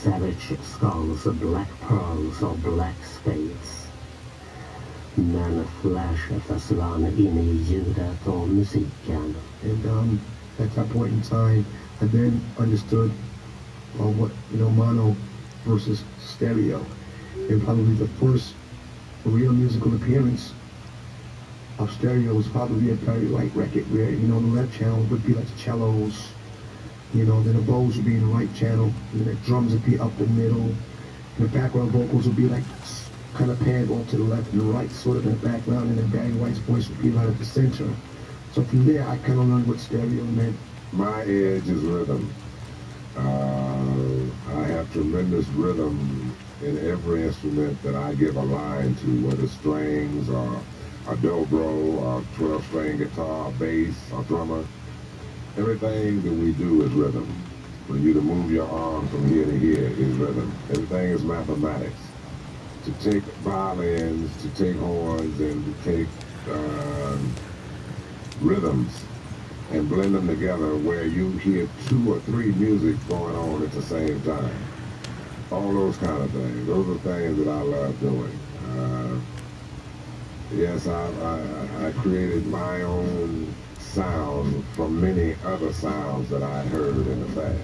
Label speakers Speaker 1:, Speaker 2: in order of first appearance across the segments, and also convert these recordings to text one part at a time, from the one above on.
Speaker 1: savage skulls, black pearls och black spades. Men Flash försvann in I ljudet och musiken.
Speaker 2: And at that point in time, I then understood what, mono versus stereo. And probably the first real musical appearance of stereo was probably a Barry White record where, the left channel would be like the cellos, then the bows would be in the right channel, and then the drums would be up the middle, and the background vocals would be like kind of panned off to the left and the right, sort of in the background, and then Barry White's voice would be right at the center. So from there, I kind of learned what stereo meant.
Speaker 3: My edge is rhythm. I have tremendous rhythm in every instrument that I give a line to, whether strings or a dobro, or 12-string guitar, bass, or drummer. Everything that we do is rhythm. For you to move your arm from here to here is rhythm. Everything is mathematics. To take violins, to take horns, and to take rhythms and blend them together where you hear 2 or 3 music going on at the same time. All those kind of things. Those are things that I love doing. Yes, I created my own sound from many other sounds that I heard in the past.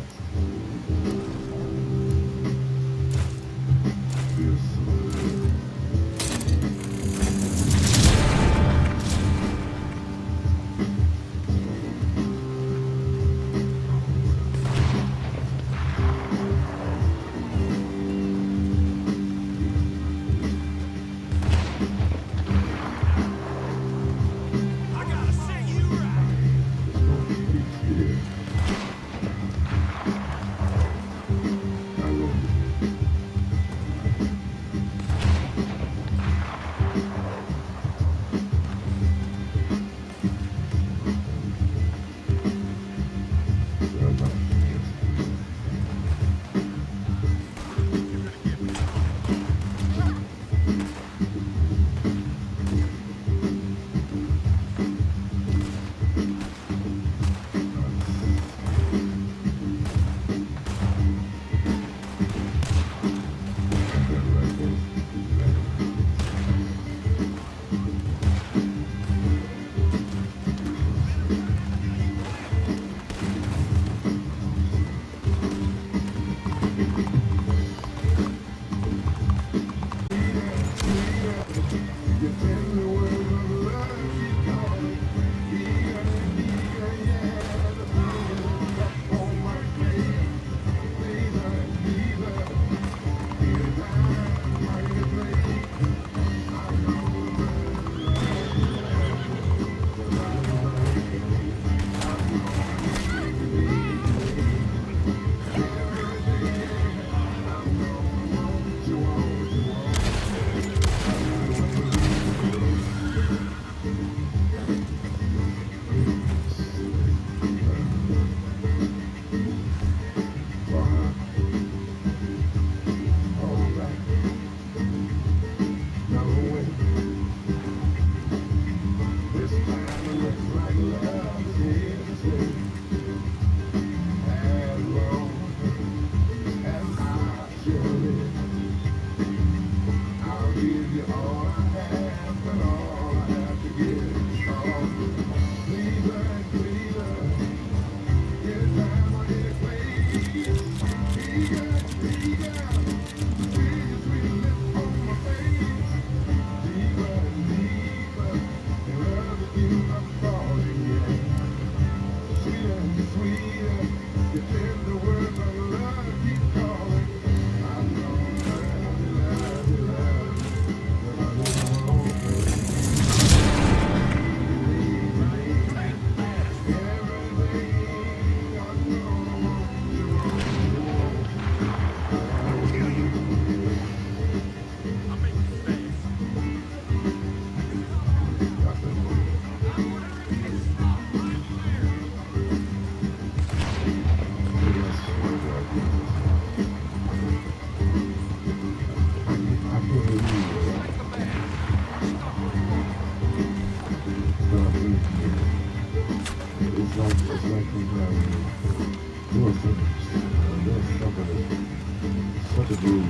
Speaker 2: to do with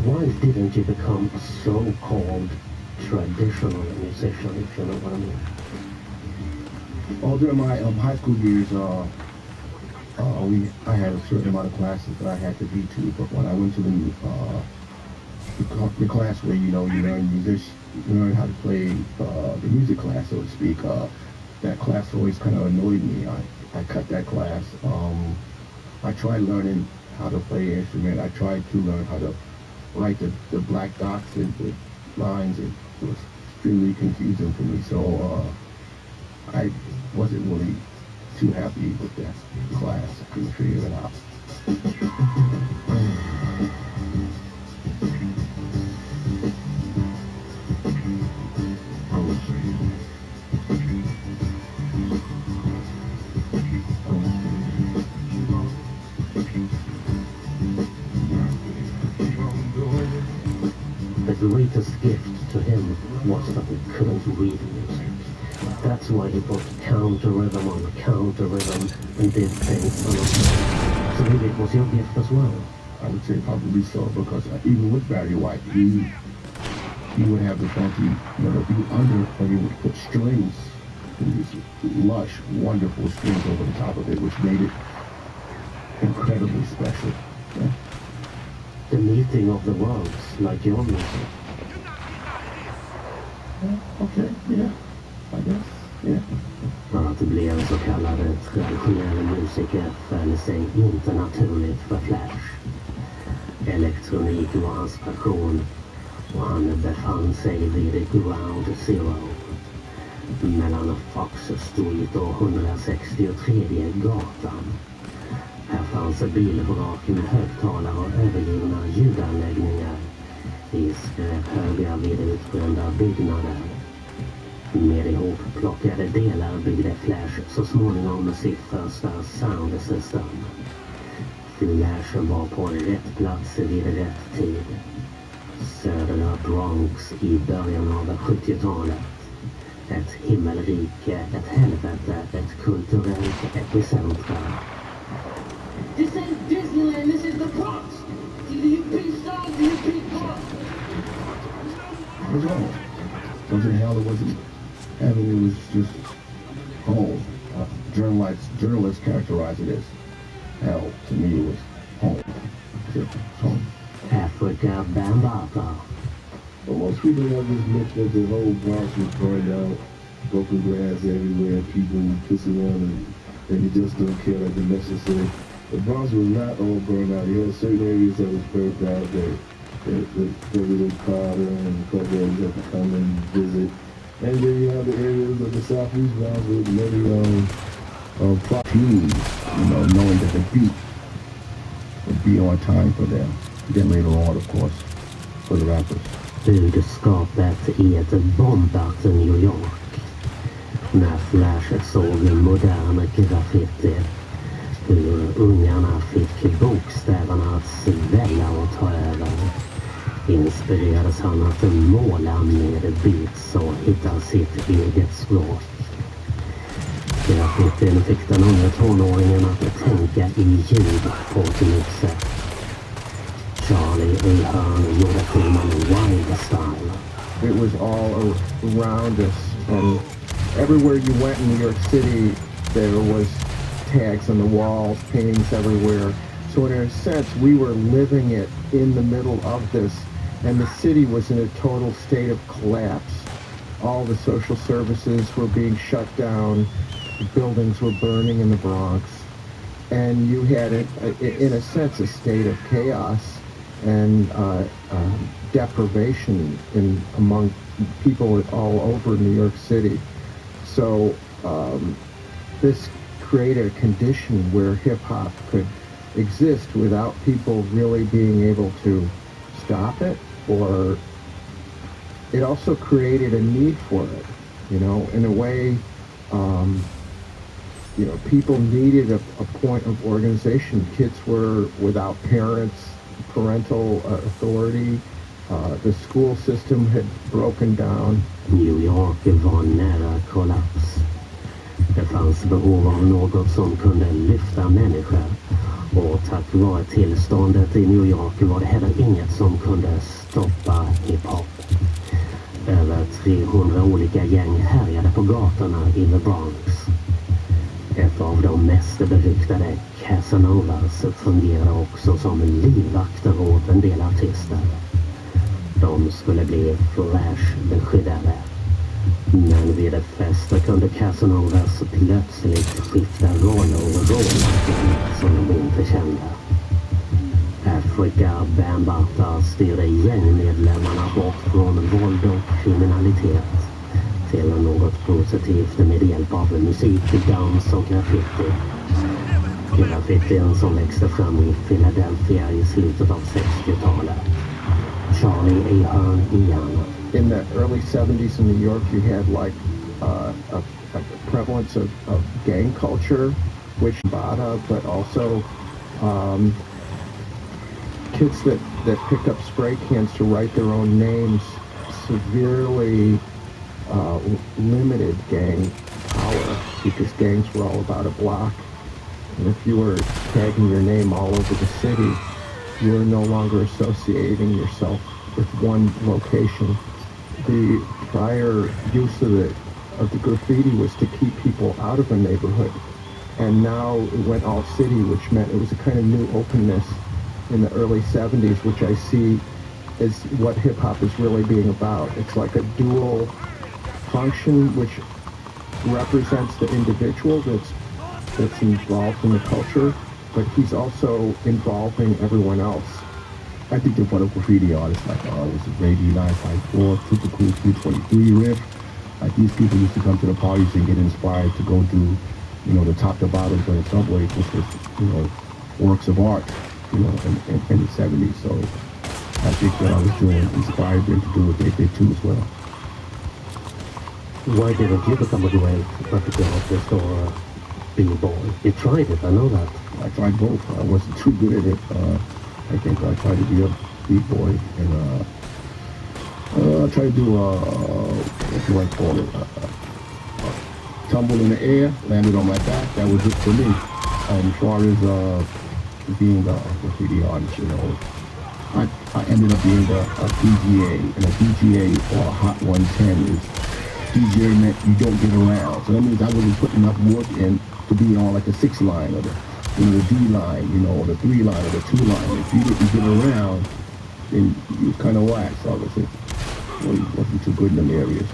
Speaker 1: Why didn't you become a so-called traditional musician, if you know what I mean?
Speaker 2: All during my high school years, I had a certain amount of classes that I had to be to, but when I went to the class where, you learn how to play the music class, so to speak, that class always kind of annoyed me. I cut that class. I tried learning how to play an instrument. I tried to learn how to write the black dots and the lines. It was extremely confusing for me, so I wasn't really too happy with that class. I couldn't figure it out.
Speaker 1: The greatest gift to him was that he couldn't read music. That's why he put counter rhythm on counter rhythm and did things on his own. So maybe it was your gift as well.
Speaker 2: I would say probably so, because even with Barry White, he would have the funky, but he would put strings, these lush, wonderful strings over the top of it, which made it incredibly special. Yeah.
Speaker 1: The meeting of the worlds, like your music.
Speaker 2: Okay, yeah, I guess, yeah.
Speaker 1: För att det blev så kallade traditionella musiker föll sig inte naturligt för Flash. Elektronik var hans passion och han befann sig vid Ground Zero. Mellan Fox Street och 163 gatan. Här fanns bilvrak med högtalare och övergivna ljudanläggningar i skräphögar vid utbrända byggnader. Med ihopplockade delar byggde Flash så småningom sitt första sound system. Flash var på rätt plats vid rätt tid. Södra Bronx i början av 70-talet. Ett himmelrike, ett helvete, ett kulturellt epicentrum.
Speaker 4: This ain't Disneyland, this is the Bronx. Either you beat songs or you beat Bronx.
Speaker 2: What's wrong? Wasn't hell, it wasn't heaven, it was just home. Journalists characterize it as hell. To me, it was home. It's home.
Speaker 1: Africa Bambata.
Speaker 5: But most people have this myth that the whole Bronx was burned out, broken glass everywhere, people pissing on and they just don't care like the message said. The Bronx was not all burned out. You had certain areas that was burned out that President Carter and a couple of had to come and visit. And then you have the areas of the Southeast Bronx with many
Speaker 2: Teams, knowing that the beat would be on time for them. Then later on, of course, for the rappers.
Speaker 1: Budskapet i ett bombat New York. När Flash såg modern graffiti. Hur ungarna fick bokstäverna att svälla och ta över. Inspirerades han att måla med beats och hitta sitt eget språk. Graffitin fick den unga tonåringen att tänka i ljud på ett nytt sätt. Charlie Ahern gjorde filmen Wild Style.
Speaker 6: It was all around us, and everywhere you went in New York City, there was tags on the walls, paintings everywhere. So in a sense, we were living it in the middle of this, and the city was in a total state of collapse. all the social services were being shut down, buildings were burning in the Bronx, and you had, in a sense, a state of chaos and deprivation among people all over New York City. So this created a condition where hip-hop could exist without people really being able to stop it, or it also created a need for it, in a way. People needed a point of organization. Kids were without parents, parental authority. The school system had broken down.
Speaker 1: New York var nära kollaps. Det fanns behov av något som kunde lyfta människor. Och tack vare tillståndet i New York var det heller inget som kunde stoppa hiphop. Över 300 olika gäng härjade på gatorna i The Bronx. Ett av de mest beryktade, Casanovas, fungerade också som livvakter åt en del artister. De skulle bli flashbeskyddare. Men vid ett fester kunde Casanovas plötsligt skifta roller och råna som de inte kände. Africa Bambata styrde gängmedlemmarna bort från våld och kriminalitet till något positivt med hjälp av musik, dans och graffiti. Graffitin som växte fram i Philadelphia i slutet av 60-talet. Charlie Ahern igen.
Speaker 6: In the early 70s in New York, you had a prevalence of gang culture, which Bada, but also kids that picked up spray cans to write their own names severely limited gang power, because gangs were all about a block. And if you were tagging your name all over the city, you were no longer associating yourself with one location. The prior use of the graffiti was to keep people out of a neighborhood, and now it went all city, which meant it was a kind of new openness in the early 70s, which I see is what hip-hop is really being about. It's like a dual function which represents the individual that's involved in the culture, but he's also involving everyone else.
Speaker 2: I think that for the graffiti artists, like was Ray 954, typical 323 riff, like these people used to come to the parties and get inspired to go do, the top to bottoms on the subway, which was, works of art, in the 70s. So I think what I was doing inspired them to do what they did too as well.
Speaker 1: Why didn't you become a great graphic artist or a b-boy? You tried it, I know that.
Speaker 2: I tried both. I wasn't too good at it. I think I tried to be a b-boy, and I tried to do, what do I call it, tumble in the air, landed on my back. That was it for me. As far as being a graffiti artist, I ended up being a DGA, and a DGA or a Hot 110 is DJ meant you don't get around. So that means I wasn't putting enough work in to be on like a 6 line or the D line, or the 3 line or the 2 line. If you didn't get around, then you kind of whack. So I wasn't too good in them areas.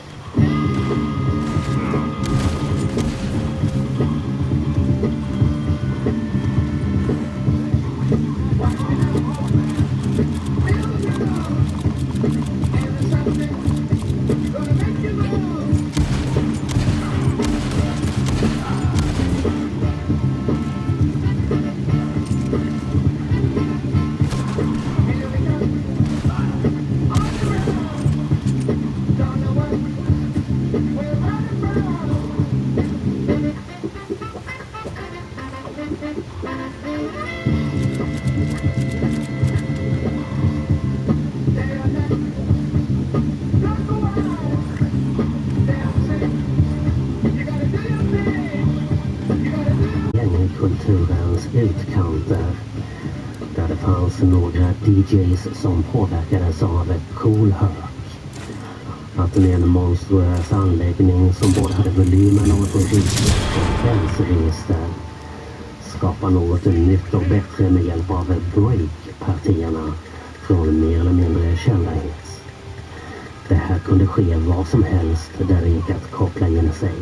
Speaker 1: Kulturens utkanter, där det fanns några DJs som påverkades av cool hört. Att med en monstruös anläggning som både hade volymen och ett rikt frekvensregister skapa något nytt och bättre med hjälp av break-partierna från mer eller mindre kända hits. Det här kunde ske var som helst där det gick att koppla in sig.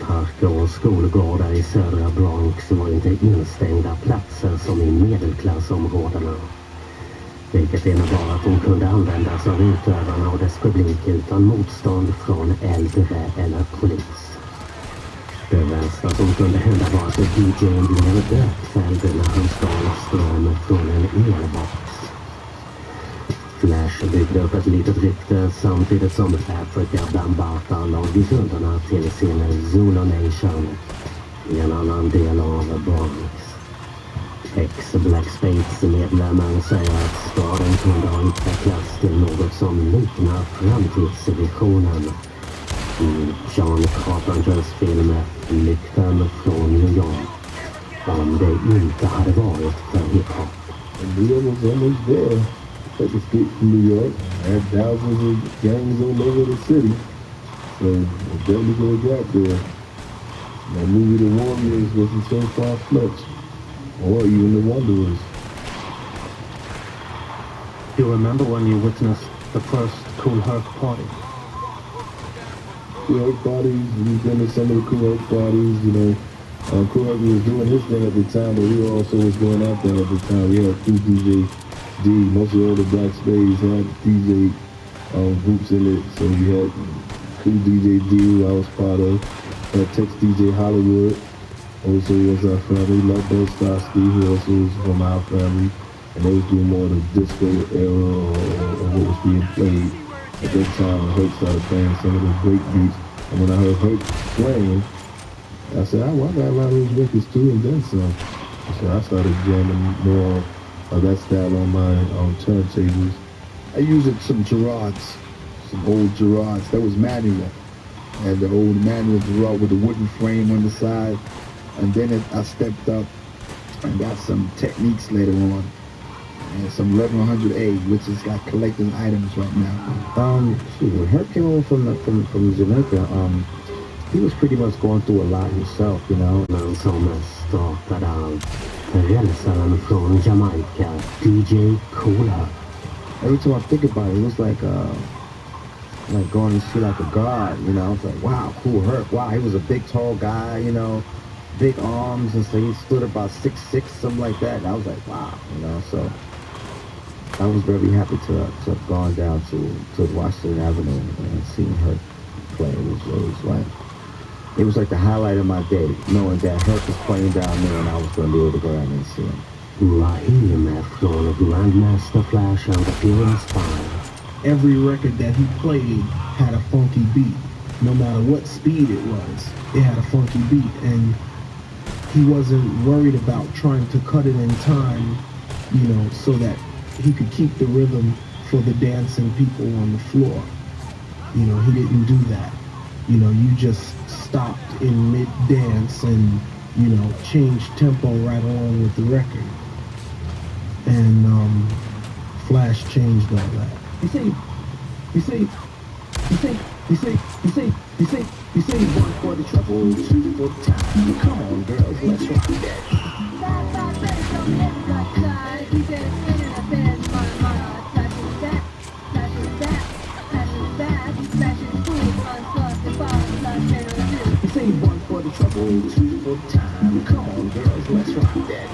Speaker 1: Parker och skolgårdar i södra Bronx var inte instängda platser som i medelklassområdena. Vilket innebar att de kunde användas av utövarna och dess publik utan motstånd från äldre eller polis. Det värsta som kunde hända var att DJ:n blev bötfälld när han stal ström från en elbox. Flash byggde upp ett litet rykte samtidigt som Africa Bambata låg i grunderna till sin Zulu Nation i en annan del av Bronx. Ex-Black Spades-medlemmen säger att staden kunde ha utvecklats till något som liknar framtidsvisionen i John Carpenters film Flykten från New York, om det inte hade varit för hiphop.
Speaker 5: And New York was almost there. Take a street from New York, had thousands of gangs all over the city. So it's definitely gonna get there. That movie The Warriors wasn't so far-fetched. Or even The Wanderers.
Speaker 6: Do you remember when you witnessed the first Cool Herc party?
Speaker 5: Cool Herc parties, we've been to some of the Cool Herc parties, you know. Cool Herc was doing his thing at the time, but we also was going out there at the time. We had two DJ D, most of all the Black Spades had DJ groups in it. So we had Cool DJ D, who I was part of. Had Tex DJ Hollywood, also was our family. Love Stosky, who also was from our family. And they was doing more of the disco era or what was being played. At that time, Herc started playing some of the break beats. And when I heard Herc playing, I said, I got a lot of those records too, and then some. So I started jamming more of that style on my turntables.
Speaker 2: I used some Gerards, some old Gerards. That was manual. And the old manual Gerard with the wooden frame on the side. And then I stepped up and got some techniques later on. And some 1100A, which is like collector's items right now.
Speaker 6: When Herc came over from Jamaica, he was pretty much going through a lot himself, you know.
Speaker 1: Men som startade allt, rälsaren från Jamaica, DJ Cool Herc.
Speaker 6: Every time I think about it, it was like going to see like a god, you know. It's like, wow, Cool Herc. Wow, he was a big, tall guy, you know, big arms, and so he stood about 6'6", something like that. And I was like, wow, you know. So I was very happy to have gone down to Washington Avenue and seen Herc play. It was like the highlight of my day, knowing that Herc was playing down there and I was going to be able to go down and see him.
Speaker 1: Raheem från Grandmaster Flash and the Pure Spine.
Speaker 7: Every record that he played had a funky beat. No matter what speed it was, it had a funky beat. And he wasn't worried about trying to cut it in time, you know, so that he could keep the rhythm for the dancing people on the floor. You know, he didn't do that. You know, you just stopped in mid-dance and, you know, changed tempo right along with the record. And Flash changed all that. You say one for the trouble, two for time. Come on, girls, let's rock that. You say one for the trouble, two for time. Come on, girls, let's rock that.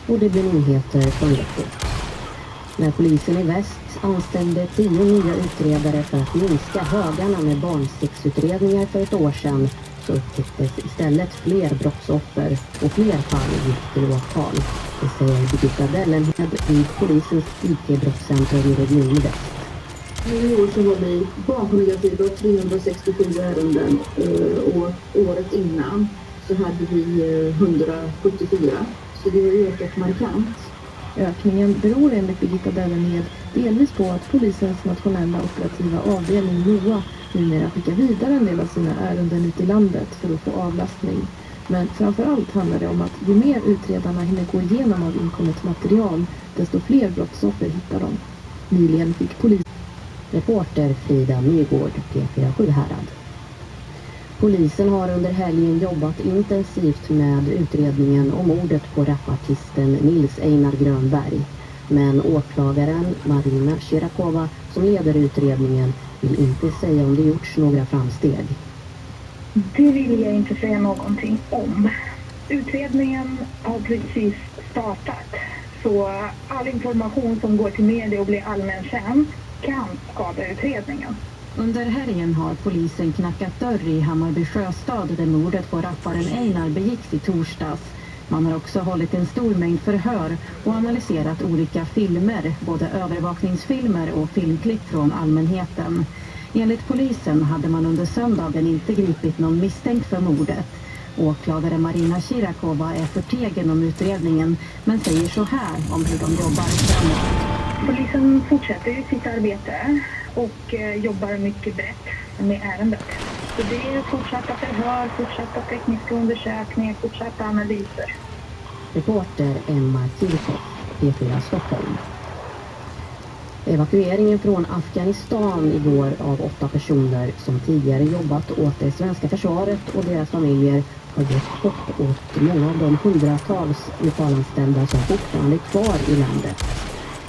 Speaker 8: Och det blir nyheter från Göteborg. När polisen i väst anställde 10 nya utredare för att minska högarna med barnsexutredningar för ett år sedan, så upptäcktes istället fler brottsoffer och fler fall gick till åtal. Det säger Birgitta Dellenhed vid polisens IT-brottscentrum i Region Väst.
Speaker 9: I år så har vi barnpornografibrott 367 ärenden och året innan så hade vi 174. Så det har ökat markant.
Speaker 10: Ökningen beror enligt Birgitta Dellenhed delvis på att polisens nationella operativa avdelning NOA numera skickar vidare en del av sina ärenden ut i landet för att få avlastning. Men framförallt handlar det om att ju mer utredarna hinner gå igenom av inkommet material, desto fler brottsoffer hittar de. Nyligen fick
Speaker 8: Reporter Frida Nygård, P47 Härad. Polisen har under helgen jobbat intensivt med utredningen om mordet på rapartisten Nils Einar Grönberg. Men åklagaren Marina Shirakova, som leder utredningen, vill inte säga om det gjorts några framsteg.
Speaker 11: Det vill jag inte säga någonting om. Utredningen har precis startat, så all information som går till media och blir allmän känd kan skada utredningen.
Speaker 12: Under helgen har polisen knackat dörr i Hammarby sjöstad där mordet på rapparen Einar begicks i torsdags. Man har också hållit en stor mängd förhör och analyserat olika filmer, både övervakningsfilmer och filmklipp från allmänheten. Enligt polisen hade man under söndagen inte gripit någon misstänkt för mordet. Åklagare Marina Shirakova är förtegen om utredningen, men säger så här om hur de jobbar framåt.
Speaker 11: Polisen fortsätter ju sitt arbete och jobbar mycket brett med ärendet. Så det är fortsatta förhör, fortsatta tekniska undersökningar, fortsatta analyser.
Speaker 8: Reporter Emma Kirchhoff, P4 Stockholm. Evakueringen från Afghanistan igår av 8 personer som tidigare jobbat åt det svenska försvaret och deras familjer har gett hopp åt många av de hundratals lokalanställda som fortfarande är kvar i landet.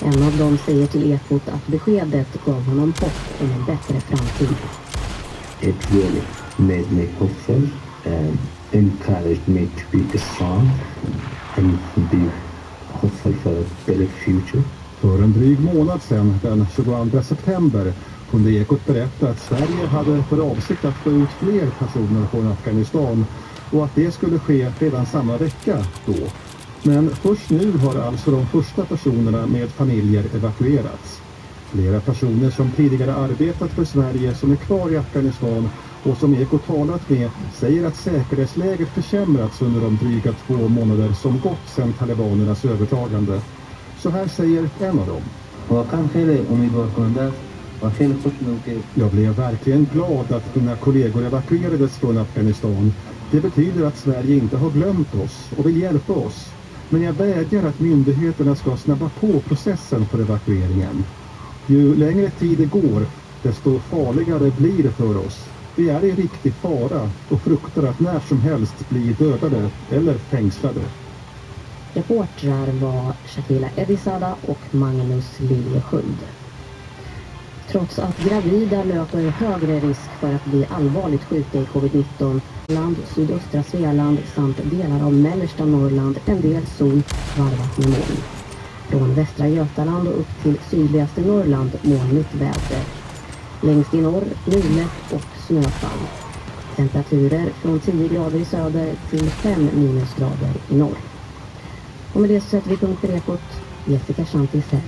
Speaker 8: En av dem säger till Ekot att beskedet gav honom hopp om en bättre framtid.
Speaker 1: It really made me hopeful and encouraged me to be strong and be hopeful for a better future.
Speaker 13: För en dryg månad sedan, den 22 september, kunde Ekot berätta att Sverige hade för avsikt att få ut fler personer från Afghanistan och att det skulle ske redan samma vecka då. Men först nu har alltså de första personerna med familjer evakuerats. Flera personer som tidigare arbetat för Sverige som är kvar i Afghanistan och som Ekot talat med säger att säkerhetsläget försämrats under de dryga 2 månader som gått sedan talibanernas övertagande. Så här säger en av dem. Jag blev verkligen glad att mina kollegor evakuerades från Afghanistan. Det betyder att Sverige inte har glömt oss och vill hjälpa oss. Men jag vädjar att myndigheterna ska snabba på processen för evakueringen. Ju längre tid det går, desto farligare blir det för oss. Vi är i riktig fara och fruktar att när som helst bli dödade eller fängslade.
Speaker 8: Reportrar var Shakila Edisada och Magnus Liljesköld. Trots att gravida löper högre risk för att bli allvarligt sjuka i covid-19, land, sydöstra Svealand samt delar av mellersta Norrland en del sol varvat med moln. Från västra Götaland och upp till sydligaste Norrland molnigt väder. Längst i norr mulet och snöfall. Temperaturer från 10 grader i söder till 5 minusgrader i norr. Och med det så sätter vi punkt för Ekot. Jessica Chantisell.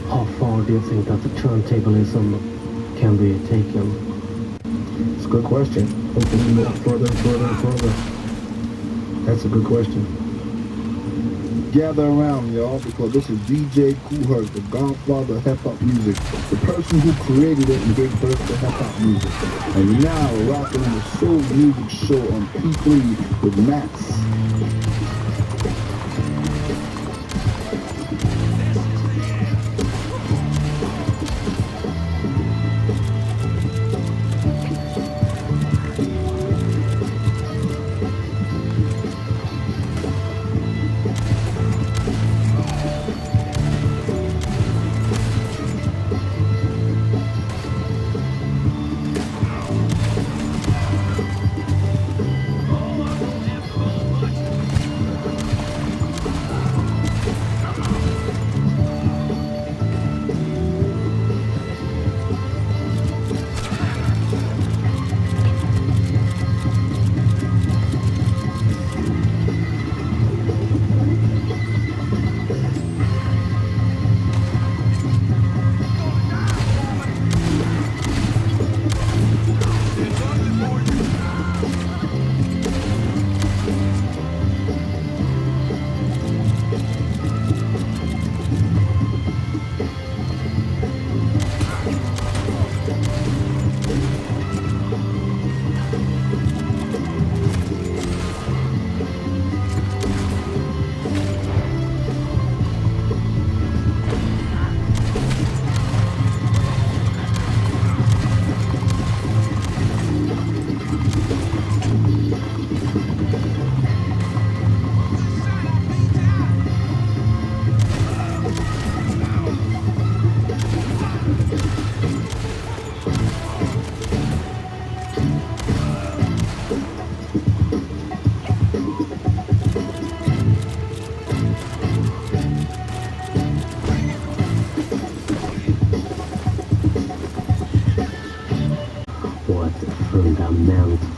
Speaker 1: How far do you think that the turntablism can be taken?
Speaker 2: It's a good question. Hopefully more further and further and further. That's a good question.
Speaker 5: Gather around, y'all, because this is DJ Kool Herc, the godfather of hip-hop music, the person who created it and gave birth to hip-hop music. And now rocking on the Soul Music Show on P3 with Max.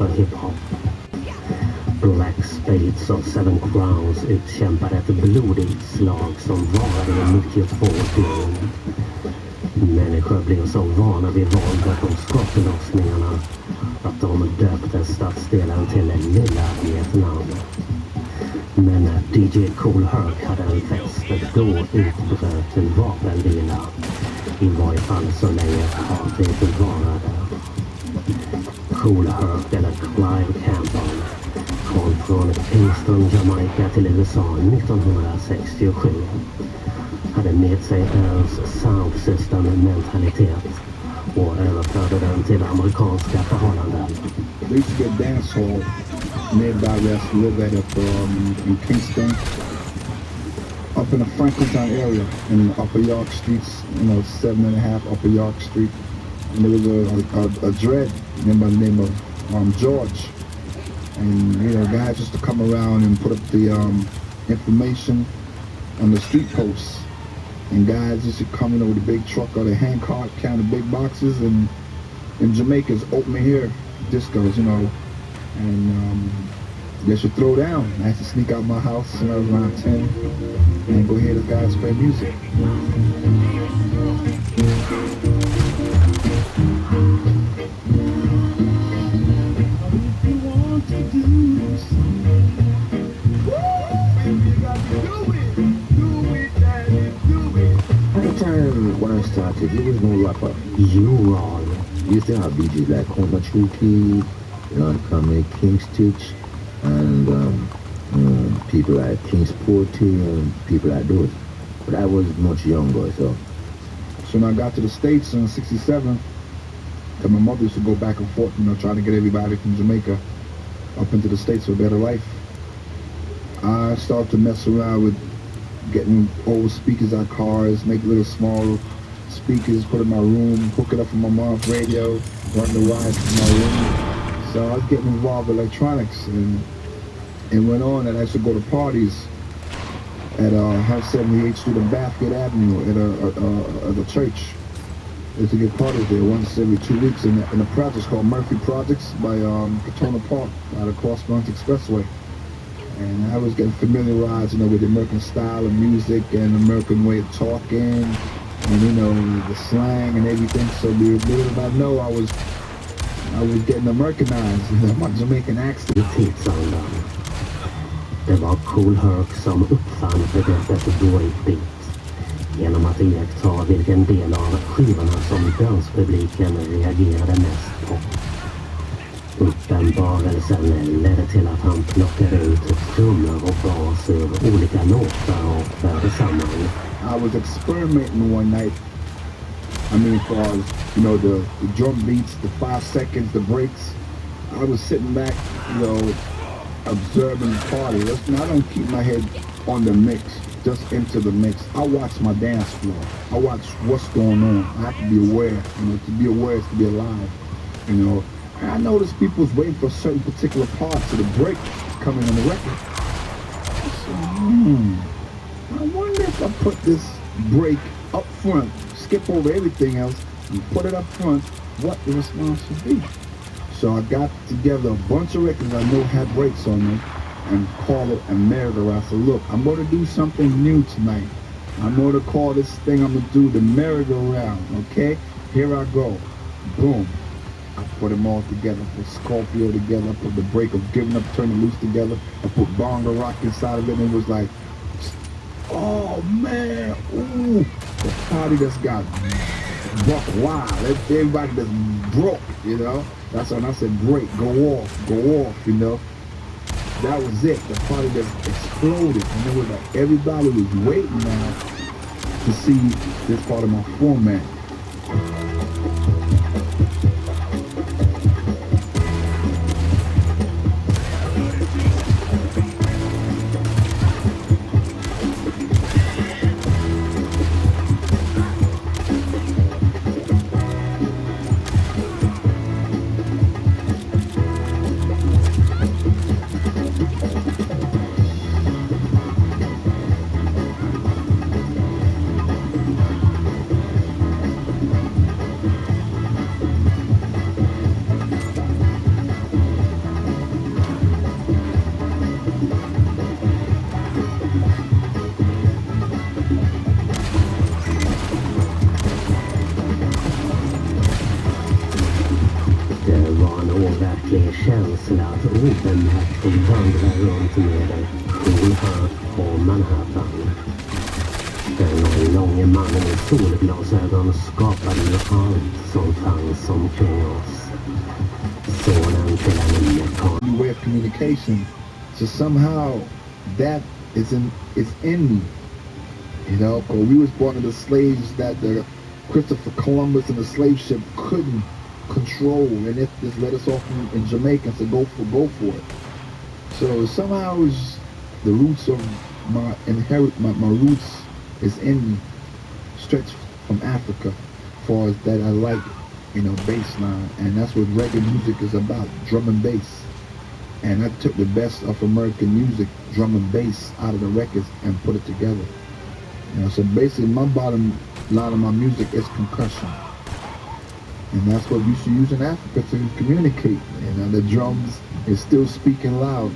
Speaker 1: för hiphop. Black Spades of Seven Crowns utkämpade ett blodigt slag som varade i 92 dygn. Människor blev så vana vid våldet och skottlossningarna att de döpte stadsdelen till Lilla Vietnam. Men när DJ Kool Herc hade en fest, då utbröt en vapenvila. I varje fall så länge hatet varade. Kool Herc eller Clive Campbell kom från Kingston, Jamaica till USA 1967. Hade med sig Earls Sound System-mentalitet och överförde den till amerikanska förhållanden.
Speaker 2: There used to be a dance hall nearby where I live at in Kingston, up in the Franklintown area in Upper York Streets, 7.5 Upper York Street. And there was a dread by the name of George. And, guys used to come around and put up the information on the street posts. And guys used to come in with a big truck or the hand cart, carrying the big boxes. And in Jamaica's open air discos, and they should throw down. I had to sneak out my house when I was around 10 and go hear the guys play music.
Speaker 5: At the time when I started, there was no rapper.
Speaker 1: You all.
Speaker 5: You used to have DJs like Hunter Chuki, Lord Comic, King Stitch, and people like King Sporty and people like those. But I was much younger, so.
Speaker 2: So when I got to the States in '67, my mother used to go back and forth, trying to get everybody from Jamaica up into the States for a better life. I started to mess around with getting old speakers out cars, make little small speakers, put in my room, hook it up from my mom's radio, run the wires to my room. So I was getting involved with electronics, and it went on that I used to go to parties at 178th Street and Bathgate Avenue at a church. I used to get parties there once every 2 weeks in a project called Murphy Projects by Katona Park out of Cross Bronx Expressway. And I was getting familiarized, with the American style of music and American way of talking, and the slang and everything. So little did I know I was getting Americanized, my Jamaican accent.
Speaker 1: Det var Kool Herc som uppfann begreppet breakbeat genom att iaktta vilken del av skivorna som danspubliken reagerade mest på. Uppenbarelsen ledde till att han plockade ut trummor och bas ur olika låtar och förde samman.
Speaker 2: I was experimenting one night. For the drum beats, the 5 seconds, the breaks. I was sitting back, observing the party. I don't keep my head on the mix, just into the mix. I watch my dance floor. I watch what's going on. I have to be aware. To be aware is to be alive. And I noticed people was waiting for certain particular parts of the break coming on the record. So, I wonder if I put this break up front, skip over everything else, and put it up front, what the response would be. So I got together a bunch of records I know had breaks on them and called it a merry-go-round. I said, look, I'm going to do something new tonight. I'm going to call this thing I'm going to do the merry-go-round, okay? Here I go. Boom. I put them all together, put Scorpio together, put the break of Giving Up, Turning Loose together. I put Bongo Rock inside of it, and it was like, oh man, ooh, the party just got buck wild. Everybody just broke, That's when I said, great, go off, That was it. The party just exploded, and it was like everybody was waiting now to see this part of my format.
Speaker 1: känsla att obarmhärtigt vandra runt med cool här på Manhattan. Den långe mannen i solglasögon skapade ju allt som fanns omkring oss. Sonen till en amerikan.
Speaker 2: New way of communication. So somehow that is in me. You know, or we was born into slaves that the Christopher Columbus and the slave ship couldn't control, and it just let us off in Jamaica and said go for it. So somehow is the roots of my roots is in me, stretched from Africa, far as that I like, you know, bass line, and that's what reggae music is about, drum and bass. And I took the best of American music, drum and bass, out of the records and put it together. You know, so basically my bottom line of my music is concussion. And that's what we used to use in Africa to communicate. You know, the drums is still speaking loud.